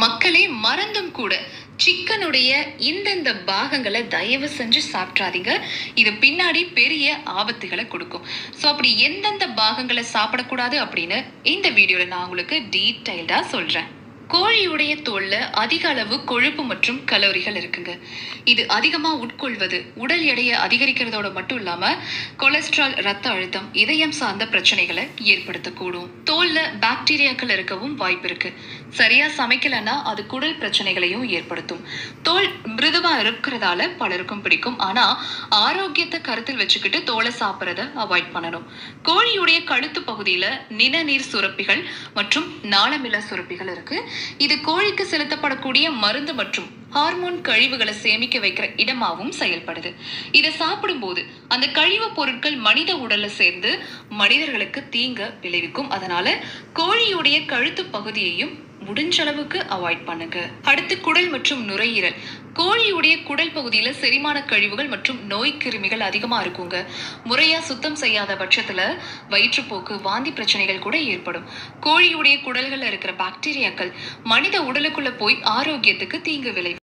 மக்களே மறந்தும் கூட சிக்கனுடைய இந்தந்த பாகங்களை தயவு செஞ்சு சாப்பிட்றாதீங்க. இது பின்னாடி பெரிய ஆபத்துகளை கொடுக்கும். ஸோ அப்படி எந்தெந்த பாகங்களை சாப்பிடக்கூடாது அப்படின்னு இந்த வீடியோவில் நான் உங்களுக்கு டீட்டெயில்டாக சொல்கிறேன். கோழியுடைய தோல்ல அதிக அளவு கொழுப்பு மற்றும் கலோரிகள் இருக்குங்க. இது அதிகமா உட்கொள்வது உடல் எடையை அதிகரிக்கிறதோட மட்டும் இல்லாம கொலஸ்ட்ரால், ரத்த அழுத்தம், இதயம் சார்ந்த பிரச்சனைகளை ஏற்படுத்தக்கூடும். தோல்ல பாக்டீரியாக்கள் இருக்கவும் வாய்ப்பு இருக்கு. சரியா சமைக்கலன்னா அது குடல் பிரச்சனைகளையும் ஏற்படுத்தும். தோல் மிருதுவா இருக்கிறதால பலருக்கும் பிடிக்கும். ஆனா ஆரோக்கியத்தை கருத்தில் வச்சுக்கிட்டு தோலை சாப்பிட்றத அவாய்ட் பண்ணணும். கோழியுடைய கழுத்து பகுதியில நிணநீர் சுரப்பிகள் மற்றும் நாளமில்லா சுரப்பிகள் இருக்கு. இது கோழிக்கு செலுத்தப்படக்கூடிய மருந்து மற்றும் ஹார்மோன் கழிவுகளை சேமிக்க வைக்கிற இடமாகவும் செயல்படுது. இதை சாப்பிடும்போது அந்த கழிவு பொருட்கள் மனித உடல்ல சேர்ந்து மனிதர்களுக்கு தீங்க விளைவிக்கும். அதனால கோழியுடைய கழுத்து பகுதியையும் முடிஞ்ச அளவுக்கு அவாய்ட் பண்ணுங்க. அடுத்து குடல் மற்றும் நுரையீரல். கோழியுடைய குடல் பகுதியில செரிமான கழிவுகள் மற்றும் நோய் கிருமிகள் அதிகமா இருக்குங்க. முறையா சுத்தம் செய்யாத பட்சத்துல வயிற்றுப்போக்கு, வாந்தி பிரச்சனைகள் கூட ஏற்படும். கோழியுடைய குடல்கள்ல இருக்கிற பாக்டீரியாக்கள் மனித உடலுக்குள்ள போய் ஆரோக்கியத்துக்கு தீங்கு விளைவிக்கும்.